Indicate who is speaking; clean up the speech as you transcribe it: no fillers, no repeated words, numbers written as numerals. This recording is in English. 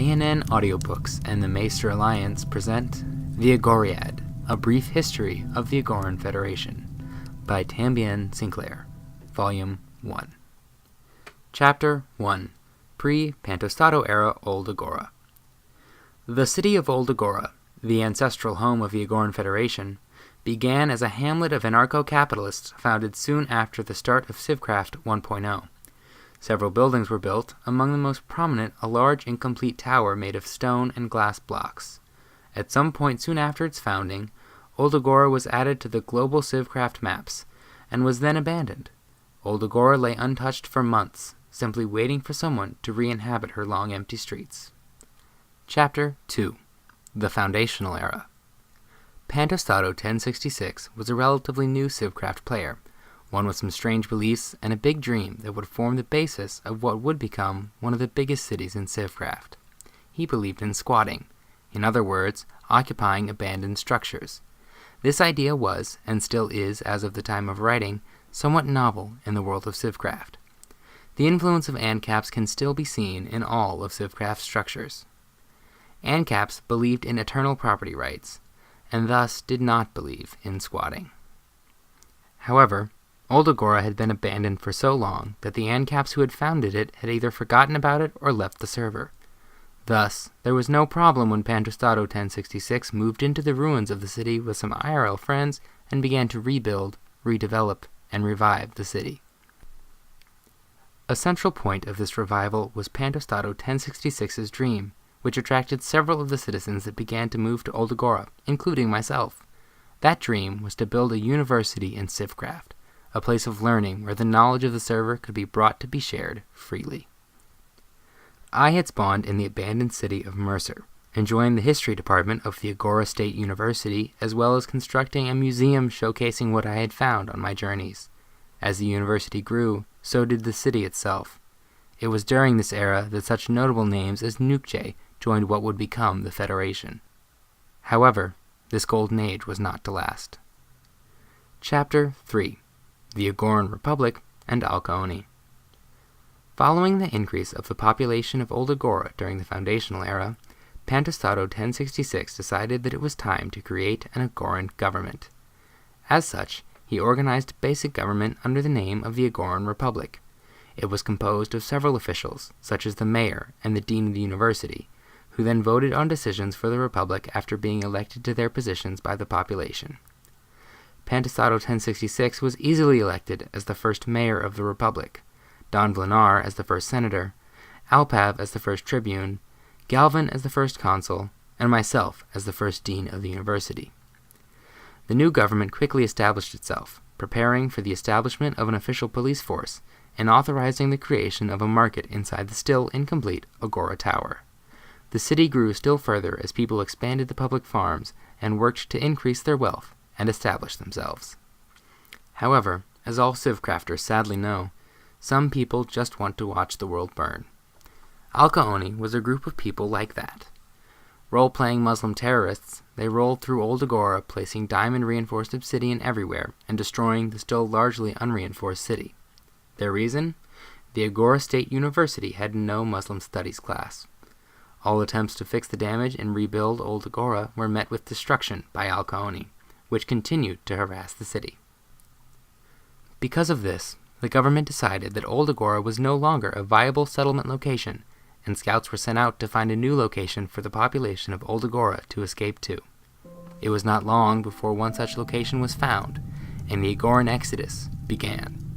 Speaker 1: CNN Audiobooks and the Maester Alliance present The Agoriad, A Brief History of the Agoran Federation by Tambien Sinclair, Volume 1. Chapter 1. Pre-Pantostado Era Old Agora. The city of Old Agora, the ancestral home of the Agoran Federation, began as a hamlet of anarcho-capitalists founded soon after the start of Civcraft 1.0. Several buildings were built, among the most prominent a large incomplete tower made of stone and glass blocks. At some point soon after its founding, Old Agora was added to the global Civcraft maps, and was then abandoned. Old Agora lay untouched for months, simply waiting for someone to re-inhabit her long empty streets. Chapter 2. The Foundational Era. Pantostado 1066 was a relatively new Civcraft player, one with some strange beliefs and a big dream that would form the basis of what would become one of the biggest cities in Civcraft. He believed in squatting, in other words, occupying abandoned structures. This idea was, and still is as of the time of writing, somewhat novel in the world of Civcraft. The influence of ANCAPs can still be seen in all of Civcraft's structures. ANCAPs believed in eternal property rights, and thus did not believe in squatting. However, Old Agora had been abandoned for so long that the ANCAPs who had founded it had either forgotten about it or left the server. Thus, there was no problem when Pantostado 1066 moved into the ruins of the city with some IRL friends and began to rebuild, redevelop, and revive the city. A central point of this revival was Pantostado 1066's dream, which attracted several of the citizens that began to move to Old Agora, including myself. That dream was to build a university in Civcraft, a place of learning where the knowledge of the server could be brought to be shared freely. I had spawned in the abandoned city of Mercer, enjoying the history department of the Agora State University, as well as constructing a museum showcasing what I had found on my journeys. As the university grew, so did the city itself. It was during this era that such notable names as Nukje joined what would become the Federation. However, this golden age was not to last. Chapter 3. The Agoran Republic and Alkaoni. Following the increase of the population of Old Agora during the Foundational Era, Pantostado 1066 decided that it was time to create an Agoran government. As such, he organized basic government under the name of the Agoran Republic. It was composed of several officials, such as the mayor and the dean of the university, who then voted on decisions for the Republic after being elected to their positions by the population. Pantostado 1066 was easily elected as the first mayor of the Republic, Don Vlanar as the first senator, Alpav as the first tribune, Galvin as the first consul, and myself as the first dean of the university. The new government quickly established itself, preparing for the establishment of an official police force and authorizing the creation of a market inside the still incomplete Agora Tower. The city grew still further as people expanded the public farms and worked to increase their wealth and establish themselves. However, as all Civcrafters sadly know, some people just want to watch the world burn. Alkaoni was a group of people like that. Role-playing Muslim terrorists, they rolled through Old Agora, placing diamond-reinforced obsidian everywhere and destroying the still largely unreinforced city. Their reason? The Agora State University had no Muslim studies class. All attempts to fix the damage and rebuild Old Agora were met with destruction by Alkaoni, which continued to harass the city. Because of this, the government decided that Old Agora was no longer a viable settlement location, and scouts were sent out to find a new location for the population of Old Agora to escape to. It was not long before one such location was found, and the Agoran exodus began.